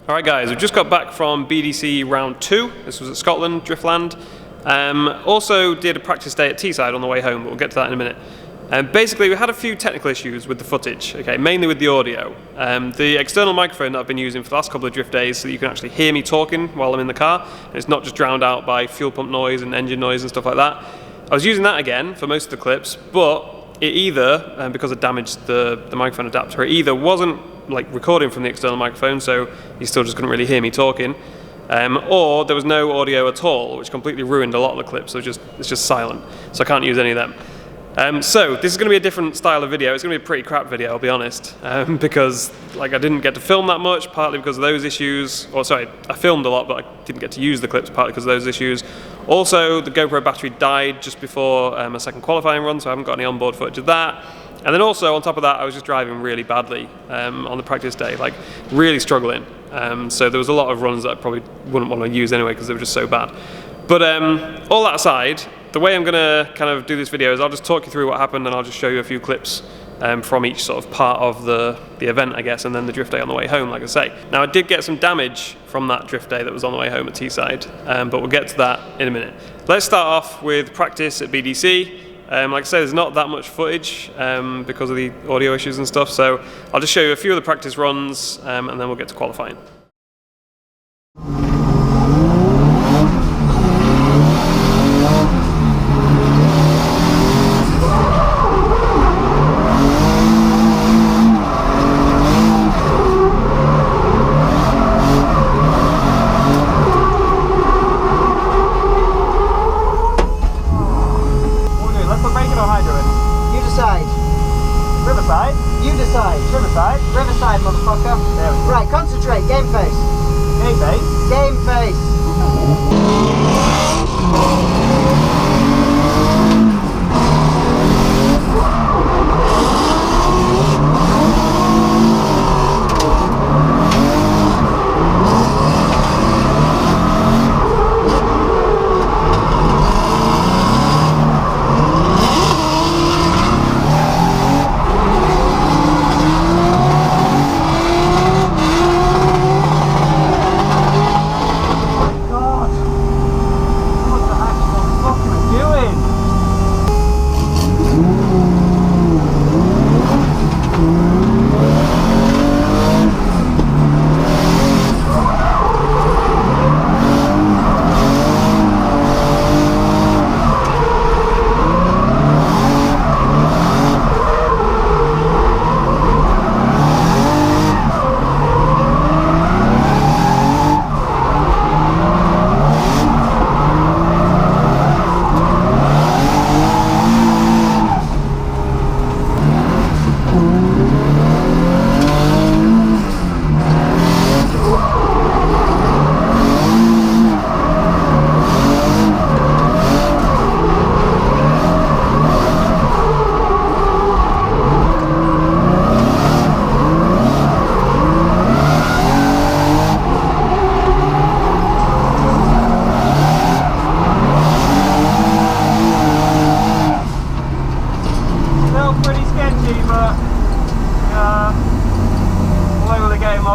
Alright guys, we've just got back from BDC Round 2. This was at Scotland, Driftland. Also did a practice day at Teesside on the way home, but we'll get to that in a minute. Basically, we had a few technical issues with the footage, okay, mainly with the audio. The external microphone that I've been using for the last couple of drift days so that you can actually hear me talking while I'm in the car, and it's not just drowned out by fuel pump noise and engine noise and stuff like that. I was using that again for most of the clips, but it either, because it damaged the microphone adapter, it either wasn't like recording from the external microphone, so you still just couldn't really hear me talking, or there was no audio at all, which completely ruined a lot of the clips, so it's just silent, so I can't use any of them. So this is going to be a different style of video. It's going to be a pretty crap video, I'll be honest, because I didn't get to film that much, partly because of those issues, or sorry, I filmed a lot but I didn't get to use the clips partly because of those issues. Also, the GoPro battery died just before a second qualifying run, so I haven't got any onboard footage of that. And then also, on top of that, I was just driving really badly on the practice day, really struggling. So there was a lot of runs that I probably wouldn't want to use anyway because they were just so bad. But all that aside, the way I'm going to kind of do this video is I'll just talk you through what happened and I'll just show you a few clips from each sort of part of the event, I guess, and then the drift day on the way home, like I say. Now, I did get some damage from that drift day that was on the way home at Teesside, but we'll get to that in a minute. Let's start off with practice at BDC. Like I say, there's not that much footage because of the audio issues and stuff, so I'll just show you a few of the practice runs and then we'll get to qualifying. Riverside, Riverside, motherfucker. There we go. Right, concentrate, game face. Game face? Game face.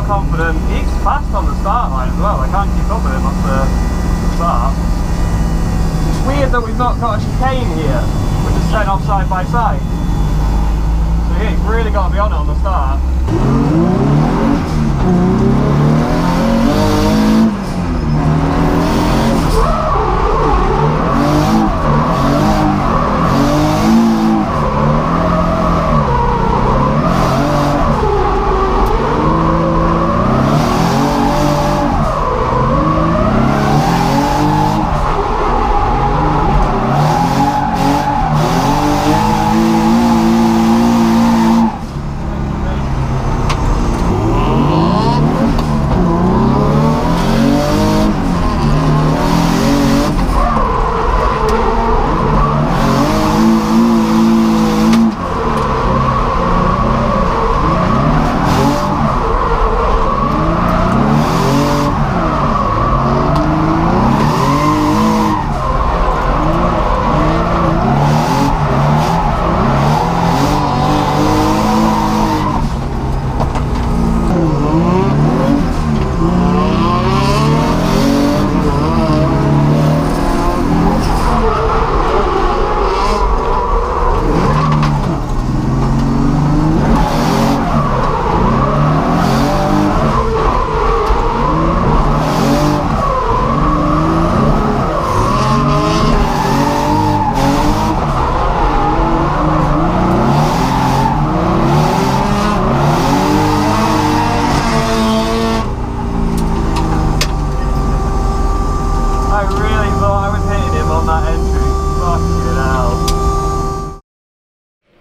Confident. He's fast on the start line as well. I can't keep up with him off the start. It's weird that we've not got a chicane here. We're just setting off side by side. So yeah, you've really got to be on it on the start.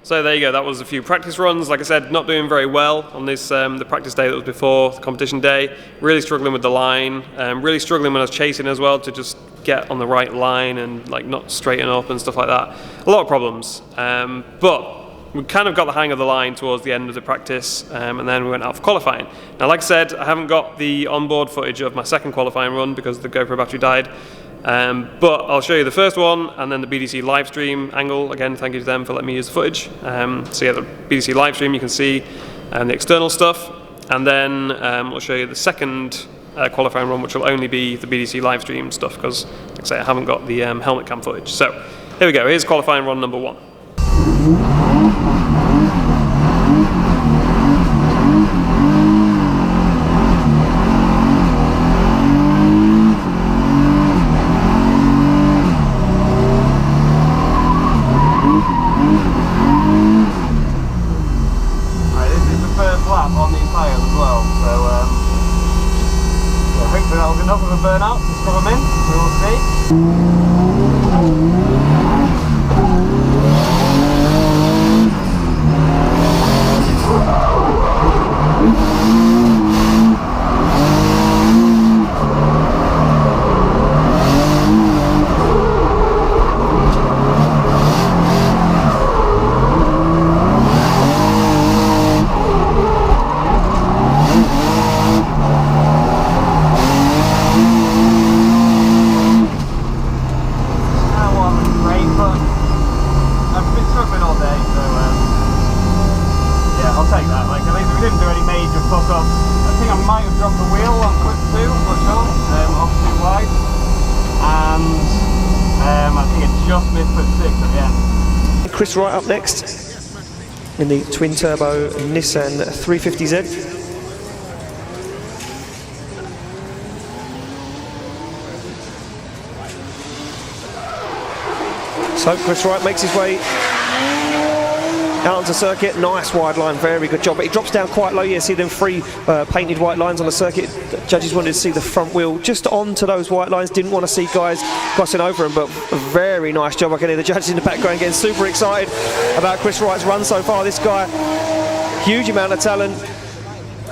So there you go, that was a few practice runs. Like I said, not doing very well on this the practice day that was before the competition day. Really struggling with the line, really struggling when I was chasing as well to just get on the right line and like not straighten up and stuff like that. A lot of problems, but we kind of got the hang of the line towards the end of the practice, and then we went out for qualifying. Now, like I said, I haven't got the onboard footage of my second qualifying run because the GoPro battery died. But I'll show you the first one and then the BDC live stream angle. Again, thank you to them for letting me use the footage. So yeah, the BDC live stream, you can see the external stuff, and then we'll show you the second qualifying run, which will only be the BDC live stream stuff because, like I say, I haven't got the helmet cam footage. So here we go. Here's qualifying run number 1. On these tyres as well, so yeah, hopefully that was enough of a burnout to scrub them in, we will see. Chris Wright up next in the twin turbo Nissan 350Z. So Chris Wright makes his way out onto circuit. Nice wide line, very good job. But he drops down quite low. You see them 3 painted white lines on the circuit. Judges wanted to see the front wheel just onto those white lines. Didn't want to see guys crossing over them, but a very nice job. I can hear the judges in the background getting super excited about Chris Wright's run so far. This guy, huge amount of talent.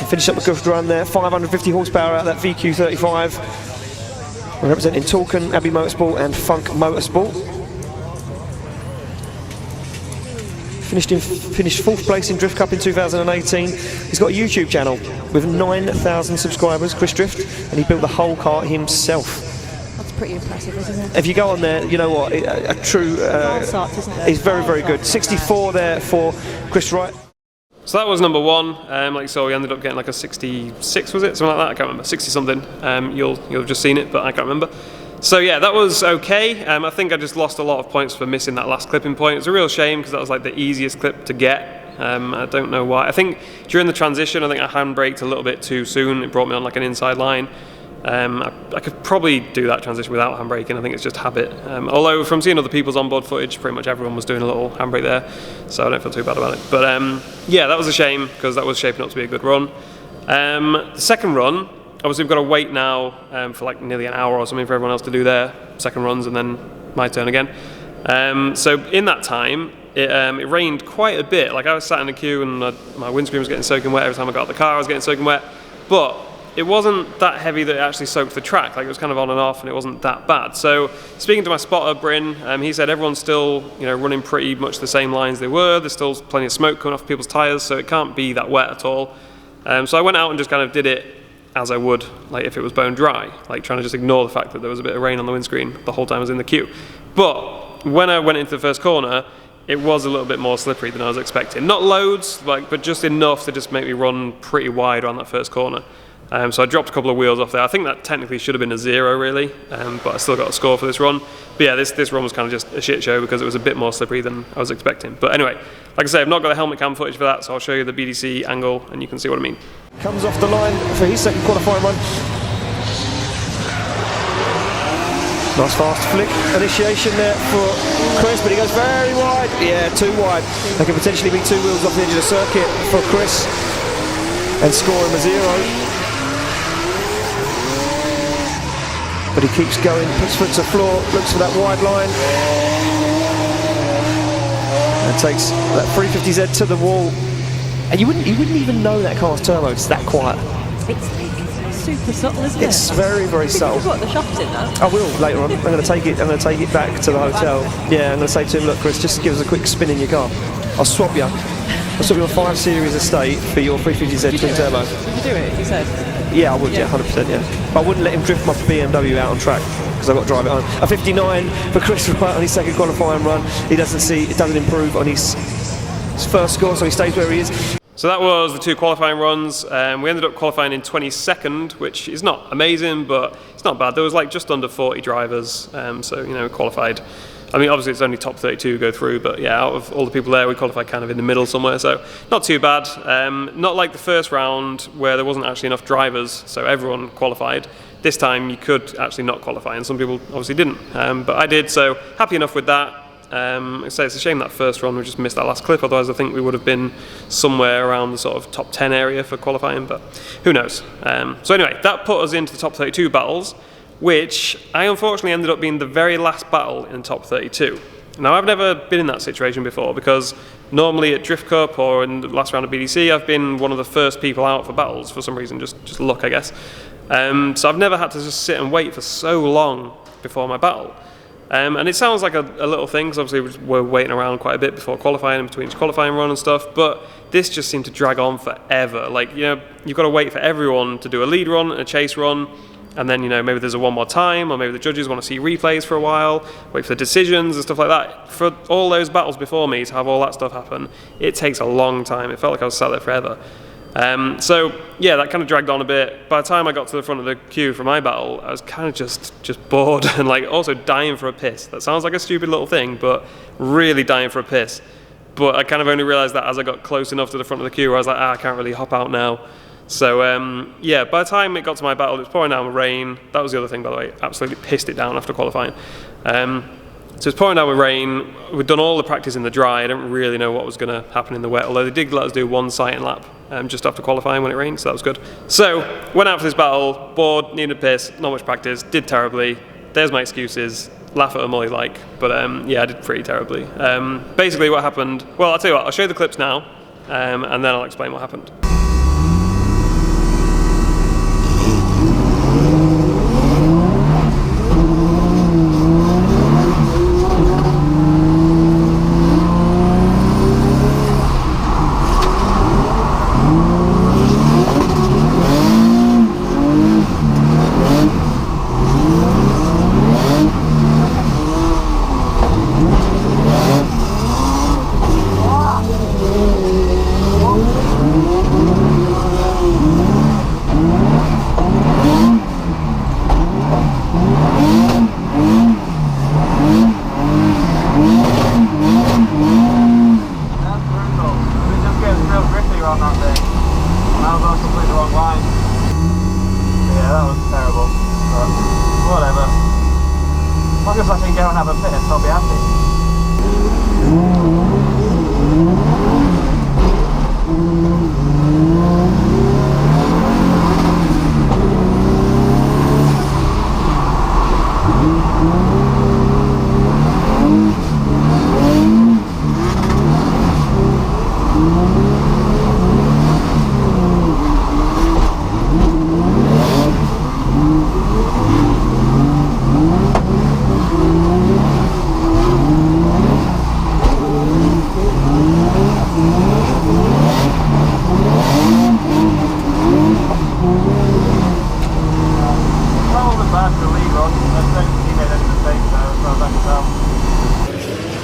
Finished up a good run there. 550 horsepower out of that VQ35. We're representing Talcan, Abbey Motorsport and Funk Motorsport. Finished 4th place in Drift Cup in 2018. He's got a YouTube channel with 9,000 subscribers, Chris Drift, and he built the whole car himself. That's pretty impressive, isn't it? If you go on there, you know what, a true... he's very, very good. 64 there for Chris Wright. So that was number 1. Like you saw, we ended up getting like a 66, was it? Something like that, I can't remember. 60 something. You'll have just seen it, but I can't remember. So yeah, that was okay. I think I just lost a lot of points for missing that last clipping point. It's a real shame because that was like the easiest clip to get. I don't know why. I think during the transition, I think I handbraked a little bit too soon. It brought me on like an inside line. I could probably do that transition without handbraking. I think it's just habit. Although from seeing other people's onboard footage, pretty much everyone was doing a little handbrake there, so I don't feel too bad about it. But yeah, that was a shame because that was shaping up to be a good run. The second run, obviously we've got to wait now for like nearly an hour or something for everyone else to do their second runs and then my turn again. So in that time, it rained quite a bit. Like I was sat in the queue and my windscreen was getting soaking wet. Every time I got out of the car, I was getting soaking wet. But it wasn't that heavy that it actually soaked the track. Like it was kind of on and off and it wasn't that bad. So speaking to my spotter, Bryn, he said everyone's still running pretty much the same lines they were. There's still plenty of smoke coming off people's tyres, so it can't be that wet at all. So I went out and just kind of did it as I would like if it was bone dry, like trying to just ignore the fact that there was a bit of rain on the windscreen the whole time I was in the queue. But when I went into the first corner, it was a little bit more slippery than I was expecting. Not loads, but just enough to just make me run pretty wide around that first corner. So I dropped a couple of wheels off there. I think that technically should have been a 0 really, but I still got a score for this run. But yeah, this run was kind of just a shit show because it was a bit more slippery than I was expecting. But anyway, like I say, I've not got the helmet cam footage for that, so I'll show you the BDC angle and you can see what I mean. Comes off the line for his second qualifying run. Nice fast flick initiation there for Chris, but he goes very wide. Yeah, too wide. There can potentially be 2 wheels off the edge of the circuit for Chris and score him a 0. But he keeps going, puts foot to floor, looks for that wide line. And takes that 350Z to the wall, and you wouldn't even know that car's turbo. It's that quiet. It's super subtle, isn't it? It's very, very subtle. What, the shop's in that? I will later on. I'm going to take it back to the hotel. Yeah, I'm going to say to him, look, Chris, just give us a quick spin in your car. I'll swap you. I'll swap you a 5 Series estate for your 350Z twin turbo. Would you do it? You said. Yeah, I would. Yeah, 100%. Yeah, but I wouldn't let him drift my BMW out on track because I've got to drive it home. A 59 for Chris Wright on his second qualifying run. It doesn't improve on his first score, so he stays where he is. So that was the 2 qualifying runs. We ended up qualifying in 22nd, which is not amazing, but it's not bad. There was like just under 40 drivers, so you know, qualified. I mean, obviously it's only top 32 go through, but yeah, out of all the people there, we qualified kind of in the middle somewhere, so not too bad. Not like the first round where there wasn't actually enough drivers, so everyone qualified. This time you could actually not qualify, and some people obviously didn't, but I did, so happy enough with that. So it's a shame that first run we just missed that last clip, otherwise I think we would have been somewhere around the sort of top 10 area for qualifying, but who knows. So anyway, that put us into the top 32 battles, which I unfortunately ended up being the very last battle in the top 32. Now I've never been in that situation before, because normally at Drift Cup or in the last round of BDC I've been one of the first people out for battles for some reason, just luck I guess. So I've never had to just sit and wait for so long before my battle. And it sounds like a little thing, because obviously we're waiting around quite a bit before qualifying, in between each qualifying run and stuff, but this just seemed to drag on forever. Like, you know, you've got to wait for everyone to do a lead run and a chase run, and then, you know, maybe there's a one more time, or maybe the judges want to see replays for a while, wait for the decisions and stuff like that. For all those battles before me to have all that stuff happen, it takes a long time. It felt like I was sat there forever. So yeah, that kind of dragged on a bit. By the time I got to the front of the queue for my battle, I was kind of just bored and like also dying for a piss. That sounds like a stupid little thing, but really dying for a piss. But I kind of only realised that as I got close enough to the front of the queue where I was like, I can't really hop out now. So yeah, by the time it got to my battle, it was pouring down with rain. That was the other thing, by the way, absolutely pissed it down after qualifying. So it's pouring down with rain. We'd done all the practice in the dry. I didn't really know what was going to happen in the wet, although they did let us do one sighting lap just after qualifying when it rained, so that was good. So went out for this battle, bored, needed a piss, not much practice, did terribly. There's my excuses. Laugh at them all you like, but yeah, I did pretty terribly. Basically what happened, well, I'll tell you what, I'll show you the clips now, and then I'll explain what happened.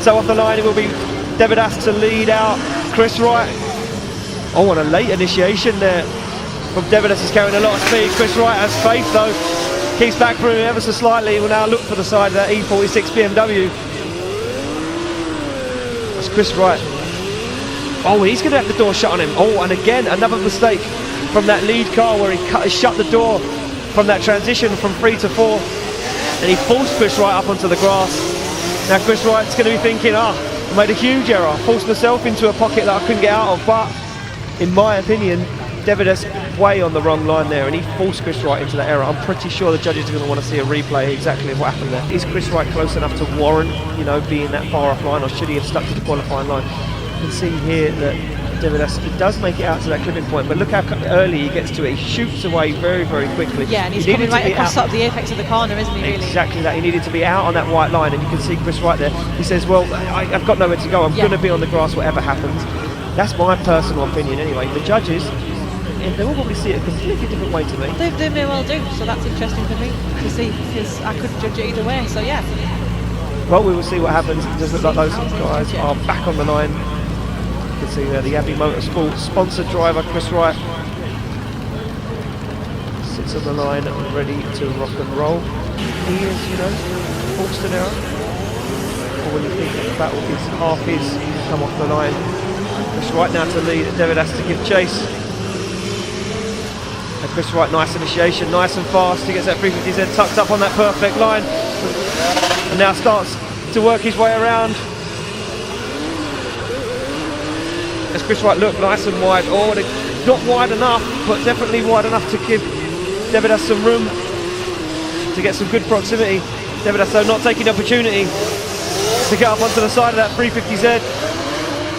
So off the line it will be Devidas to lead out Chris Wright. Oh, and a late initiation there from Devidas, is carrying a lot of speed. Chris Wright has faith though, keeps back for him ever so slightly. Will now look for the side of that E46 BMW. That's Chris Wright. Oh, he's going to have the door shut on him. Oh, and again another mistake from that lead car where he shut the door from that transition from 3 to 4, and he forced Chris Wright up onto the grass. Now Chris Wright's going to be thinking, I made a huge error, forced myself into a pocket that I couldn't get out of, but in my opinion, Davidas way on the wrong line there, and he forced Chris Wright into that error. I'm pretty sure the judges are going to want to see a replay exactly of what happened there. Is Chris Wright close enough to warrant, you know, being that far off line, or should he have stuck to the qualifying line? You can see here that Davidas, he does make it out to that clipping point, but look how early he gets to it. He shoots away very, very quickly. Yeah, and he's coming right across sort of the apex of the corner, isn't he, really? Exactly that. He needed to be out on that white line, and you can see Chris Wright there. He says, well, I've got nowhere to go. I'm going to be on the grass whatever happens. That's my personal opinion anyway. The judges, they will probably see it a completely different way to me. They may well do, so that's interesting for me to see, because I could judge it either way, so yeah. Well, we will see what happens. It does look like those guys are back on the line. You can see there the Abbey Motorsport sponsored driver Chris Wright sits on the line ready to rock and roll. He is, you know, forced an error. Or when you think that the battle is half his, come off the line. Chris Wright now to lead, David has to give chase. And Chris Wright, nice initiation, nice and fast. He gets that 350Z tucked up on that perfect line. And now starts to work his way around. As Chris Wright look nice and wide. Oh, not wide enough, but definitely wide enough to give Davidas some room to get some good proximity. Davidas though not taking the opportunity to get up onto the side of that 350Z.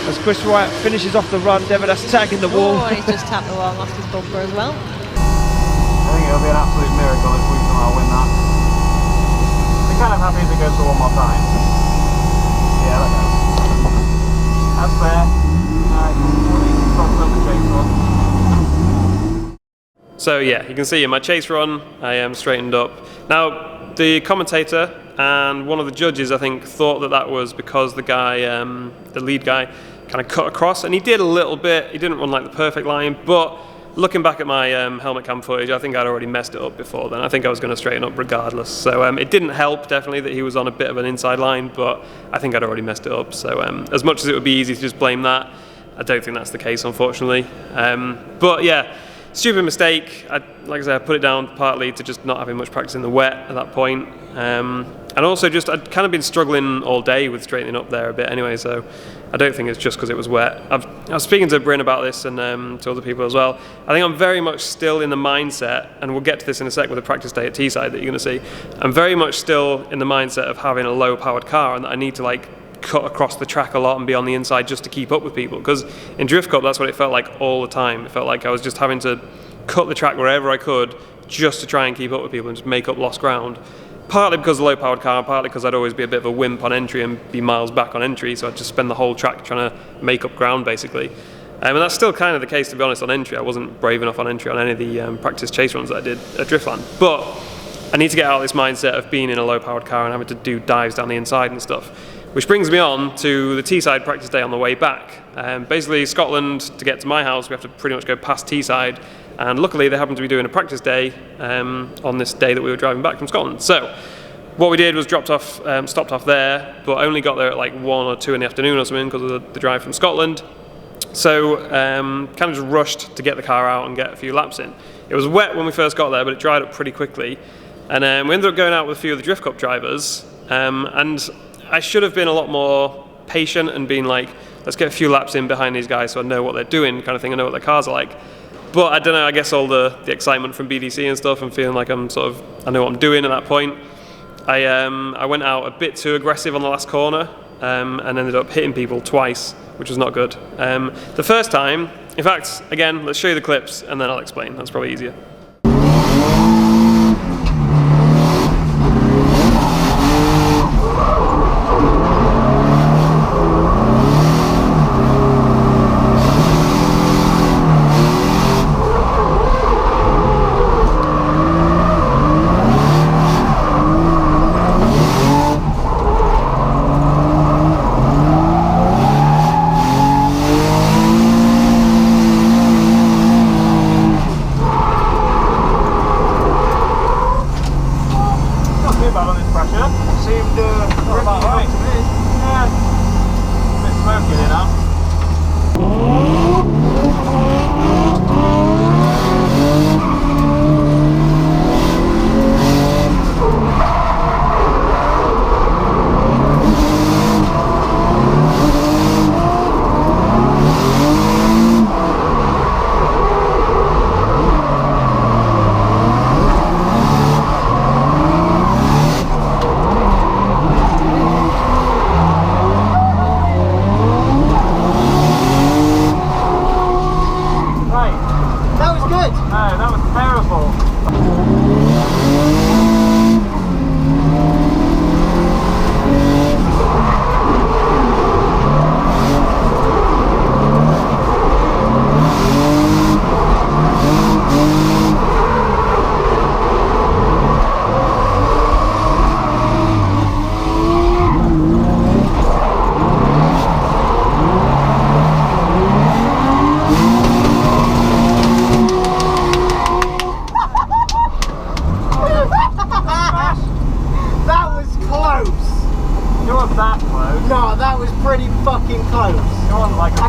As Chris Wright finishes off the run, Davidas tagging the wall. Oh, and he's just tapped the wall off his bumper as well. I think it'll be an absolute miracle if we somehow win that. We're kind of happy if it goes for one more time. Yeah, that goes. That's fair. So yeah, you can see in my chase run, I am straightened up. Now, the commentator and one of the judges, I think, thought that that was because the guy, the lead guy, kind of cut across, and he did a little bit. He didn't run like the perfect line, but looking back at my helmet cam footage, I think I'd already messed it up before then. I think I was going to straighten up regardless. So it didn't help, definitely, that he was on a bit of an inside line, but I think I'd already messed it up. So as much as it would be easy to just blame that, I don't think that's the case, unfortunately. But yeah, stupid mistake. Like I said, I put it down partly to just not having much practice in the wet at that point. And also just, I'd kind of been struggling all day with straightening up there a bit anyway, so I don't think it's just because it was wet. I was speaking to Bryn about this and to other people as well. I think I'm very much still in the mindset, and we'll get to this in a sec with the practice day at Teesside that you're going to see. I'm very much still in the mindset of having a low-powered car and that I need to like cut across the track a lot and be on the inside just to keep up with people, because in Drift Cup that's what it felt like all the time. It felt like I was just having to cut the track wherever I could just to try and keep up with people and just make up lost ground. Partly because of the low-powered car, partly because I'd always be a bit of a wimp on entry and be miles back on entry, so I'd just spend the whole track trying to make up ground, basically. And that's still kind of the case, to be honest, on entry. I wasn't brave enough on entry on any of the practice chase runs that I did at Driftland. But I need to get out of this mindset of being in a low-powered car and having to do dives down the inside and stuff. Which brings me on to the Teesside practice day on the way back. Basically, Scotland, to get to my house, we have to pretty much go past Teesside. And luckily, they happened to be doing a practice day on this day that we were driving back from Scotland. So what we did was stopped off there, but only got there at like 1 or 2 in the afternoon or something because of the drive from Scotland. So kind of just rushed to get the car out and get a few laps in. It was wet when we first got there, but it dried up pretty quickly. And we ended up going out with a few of the Drift Cup drivers. And I should have been a lot more patient and been like, let's get a few laps in behind these guys so I know what they're doing, kind of thing. I know what their cars are like. But I don't know, I guess all the excitement from BDC and stuff and feeling like I know what I'm doing at that point. I went out a bit too aggressive on the last corner and ended up hitting people twice, which was not good. The first time, in fact, again, let's show you the clips and then I'll explain. That's probably easier.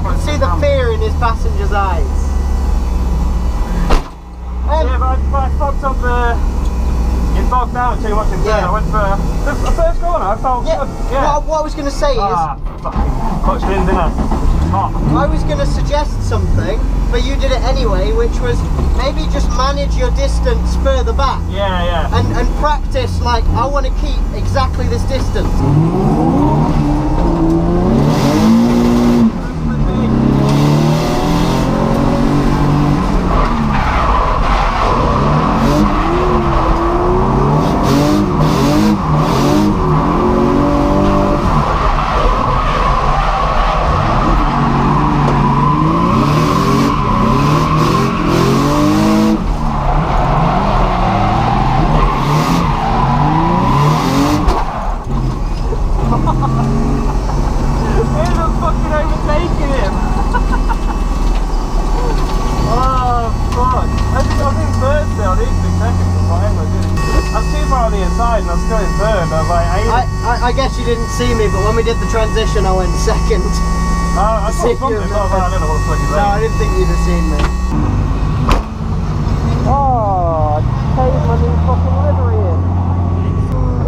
can see the fear in his passenger's eyes. Yeah, but I fucked up it bogged down too much in third. I went for the first corner, I felt good. Yeah. What I was going to say is... fucking clutched in, didn't I? I was going to suggest something, but you did it anyway, which was maybe just manage your distance further back. Yeah. And practice, like, I want to keep exactly this distance. I guess you didn't see me, but when we did the transition, I went second. I saw something, but I don't know what the fuck is that. No, I didn't think you'd have seen me. Oh, I caved my new fucking livery in.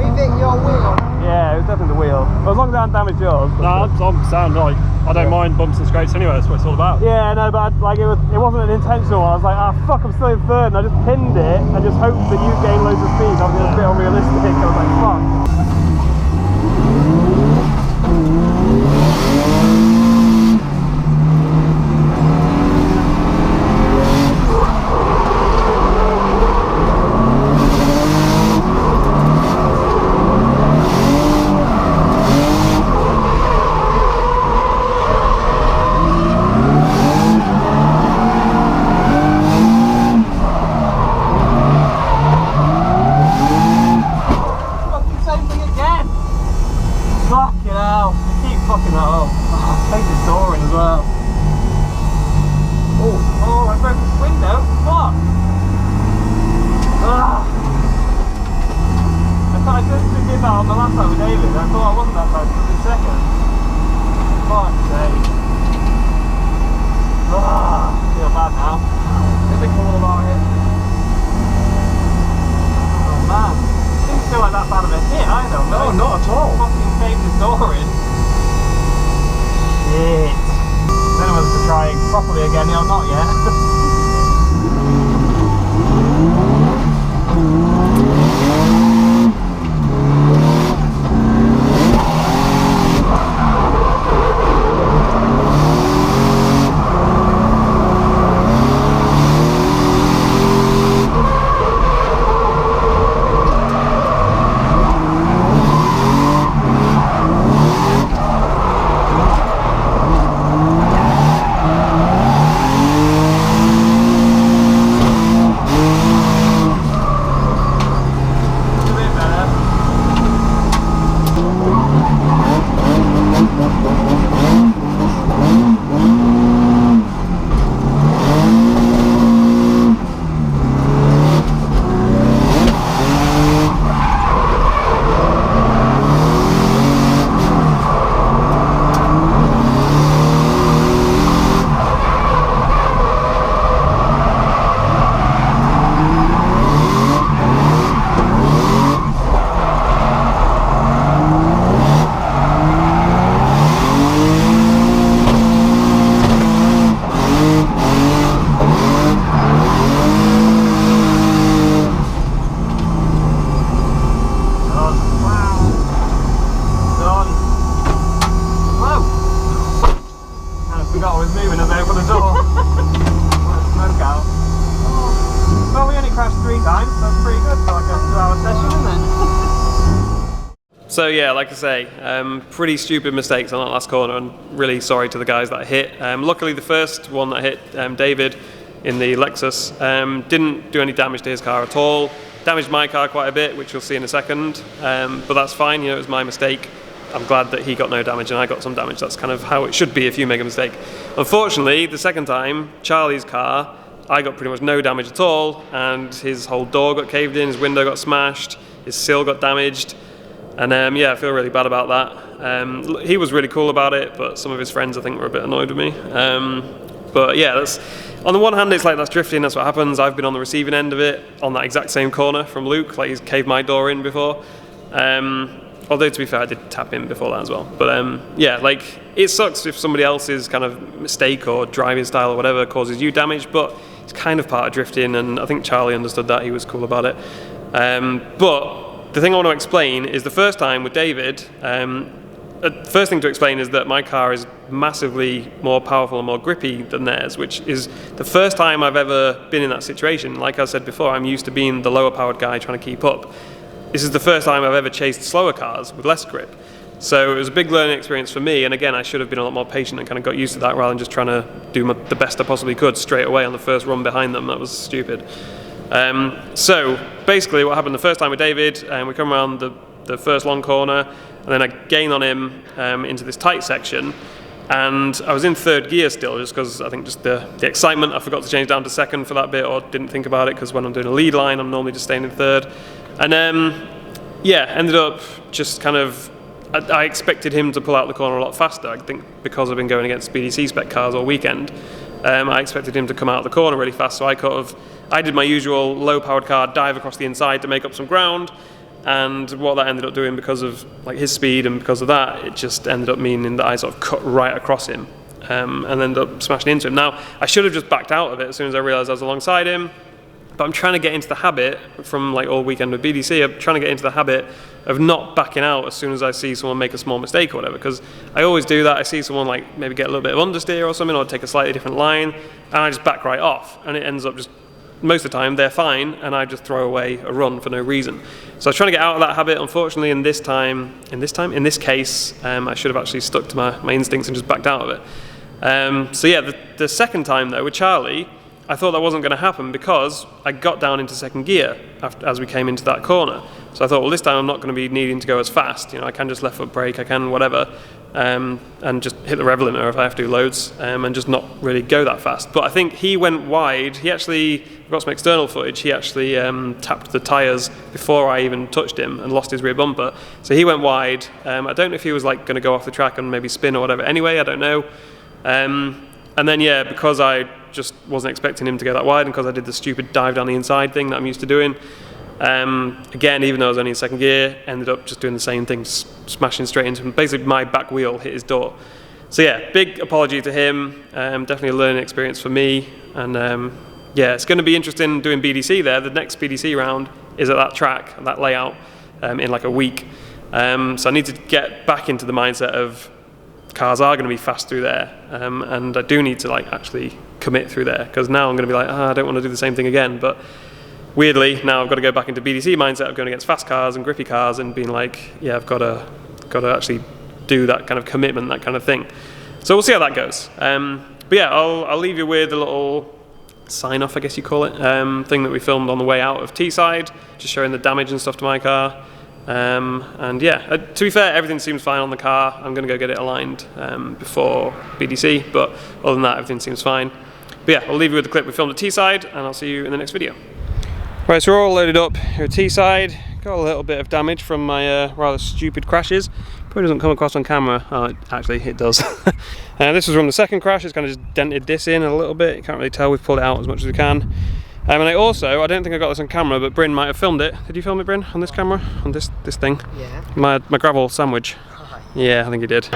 We hit your wheel. Yeah, it was definitely the wheel. Well, as long as I hadn't damaged yours. No, I'm sound like I don't mind bumps and scrapes anyway. That's what it's all about. Yeah, no, but it wasn't an intentional one. I was like, fuck, I'm still in third, and I just pinned it and just hoped that you gained loads of speed. Obviously, it was a bit unrealistic. I was like, fuck. So yeah, like I say, pretty stupid mistakes on that last corner, and really sorry to the guys that hit. Luckily the first one that hit, David in the Lexus, didn't do any damage to his car at all. Damaged my car quite a bit, which you'll see in a second, but that's fine, you know, it was my mistake. I'm glad that he got no damage and I got some damage. That's kind of how it should be if you make a mistake. Unfortunately, the second time, Charlie's car, I got pretty much no damage at all, and his whole door got caved in, his window got smashed, his sill got damaged. And yeah, I feel really bad about that. He was really cool about it, but some of his friends I think were a bit annoyed with me. But yeah, that's, on the one hand it's like that's drifting, that's what happens. I've been on the receiving end of it on that exact same corner from Luke, like he's caved my door in before. Although to be fair, I did tap in before that as well. But yeah, like it sucks if somebody else's kind of mistake or driving style or whatever causes you damage, but it's kind of part of drifting, and I think Charlie understood that. He was cool about it. But the thing I want to explain is the first time with David, first thing to explain is that my car is massively more powerful and more grippy than theirs, which is the first time I've ever been in that situation. Like I said before, I'm used to being the lower powered guy trying to keep up. This is the first time I've ever chased slower cars with less grip. So it was a big learning experience for me, and again, I should have been a lot more patient and kind of got used to that rather than just trying to do the best I possibly could straight away on the first run behind them. That was stupid. So basically what happened the first time with David, we come around the first long corner, and then I gain on him into this tight section, and I was in third gear still, just because I think just the excitement, I forgot to change down to second for that bit, or didn't think about it, because when I'm doing a lead line I'm normally just staying in third. And yeah, ended up just kind of, I expected him to pull out the corner a lot faster. I think because I've been going against BDC spec cars all weekend, I expected him to come out the corner really fast, so I did my usual low powered car dive across the inside to make up some ground, and what that ended up doing because of like his speed and because of that, it just ended up meaning that I sort of cut right across him and ended up smashing into him. Now, I should have just backed out of it as soon as I realised I was alongside him, but I'm trying to get into the habit, from like all weekend with BDC, I'm trying to get into the habit of not backing out as soon as I see someone make a small mistake or whatever, because I always do that. I see someone like maybe get a little bit of understeer or something, or take a slightly different line, and I just back right off, and it ends up just, most of the time they're fine, and I just throw away a run for no reason. So I was trying to get out of that habit. Unfortunately, in this case, I should have actually stuck to my instincts and just backed out of it. So yeah, the second time though with Charlie, I thought that wasn't going to happen because I got down into second gear as we came into that corner. So I thought, well, this time I'm not going to be needing to go as fast. You know, I can just left foot brake, I can whatever, and just hit the rev limiter if I have to do loads, and just not really go that fast. But I think he went wide. He actually, I've got some external footage, he actually tapped the tyres before I even touched him and lost his rear bumper. So he went wide. I don't know if he was like going to go off the track and maybe spin or whatever. Anyway, I don't know. And then yeah, because I just wasn't expecting him to go that wide, and because I did the stupid dive down the inside thing that I'm used to doing, again, even though I was only in second gear, ended up just doing the same thing, smashing straight into him. Basically my back wheel hit his door. So yeah, big apology to him, definitely a learning experience for me, and yeah, it's going to be interesting doing BDC there. The next BDC round is at that track, that layout, in like a week. So I need to get back into the mindset of cars are going to be fast through there, and I do need to like actually commit through there, because now I'm going to be like, I don't want to do the same thing again. But weirdly, now I've got to go back into BDC mindset of going against fast cars and grippy cars and being like, yeah, I've got to actually do that kind of commitment, that kind of thing. So we'll see how that goes. But yeah, I'll leave you with a little sign off, I guess you call it, thing that we filmed on the way out of Teesside, just showing the damage and stuff to my car. And yeah, to be fair, everything seems fine on the car. I'm going to go get it aligned before BDC, but other than that, everything seems fine. But yeah, I'll leave you with the clip we filmed at Teesside, and I'll see you in the next video. Right, so we're all loaded up here at Teesside. Got a little bit of damage from my rather stupid crashes. Probably doesn't come across on camera. Oh, actually, it does. This was from the second crash. It's kind of just dented this in a little bit. You can't really tell. We've pulled it out as much as we can. And I also, I don't think I got this on camera, but Bryn might have filmed it. Did you film it, Bryn, on this camera? On this thing? Yeah. My gravel sandwich. Hi. Yeah, I think you did.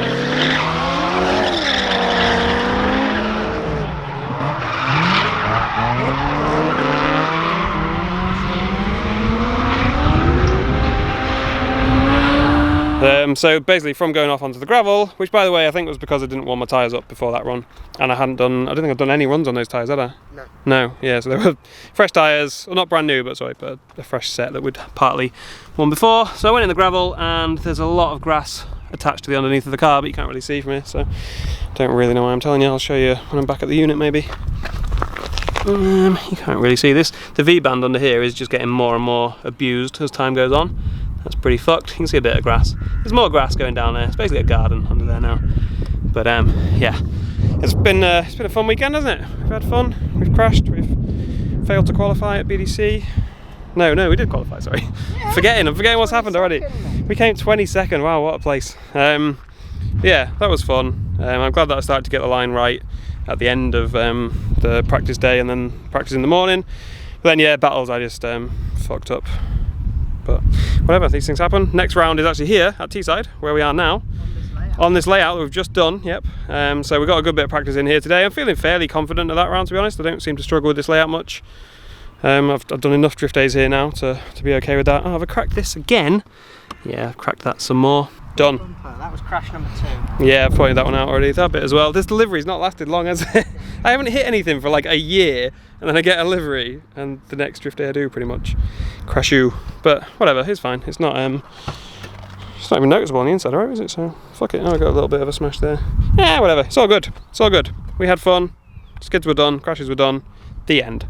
So basically from going off onto the gravel, which by the way I think was because I didn't warm my tyres up before that run, and I don't think I've done any runs on those tyres, had I? No. No, yeah, so they were fresh tyres, well not brand new, but sorry, but a fresh set that we'd partly worn before. So I went in the gravel, and there's a lot of grass attached to the underneath of the car, but you can't really see from here, so don't really know why I'm telling you. I'll show you when I'm back at the unit maybe. You can't really see this. The V-band under here is just getting more and more abused as time goes on. That's pretty fucked. You can see a bit of grass. There's more grass going down there. It's basically a garden under there now. But yeah, it's been a fun weekend, hasn't it? We've had fun. We've crashed. We've failed to qualify at BDC. No, we did qualify, sorry. Yeah, I'm forgetting what's happened already. 22nd. We came 22nd, wow, what a place. Yeah, that was fun. I'm glad that I started to get the line right at the end of the practice day and then practice in the morning. But then, yeah, battles I just fucked up. But whatever, these things happen. Next round is actually here at Teesside, where we are now. On this layout that we've just done, yep. So we got a good bit of practice in here today. I'm feeling fairly confident of that round, to be honest. I don't seem to struggle with this layout much. I've done enough drift days here now to be okay with that. Oh, have I cracked this again? Yeah, I've cracked that some more. Done. That was crash number 2. Yeah, I've pointed that one out already, that bit as well. This delivery's not lasted long, has it? I haven't hit anything for like a year, and then I get a livery, and the next drift day I do pretty much crash you. But whatever, it's fine. It's not even noticeable on the inside, right? Is it? So fuck it. Oh, I got a little bit of a smash there. Yeah, whatever. It's all good. It's all good. We had fun. Skids were done. Crashes were done. The end.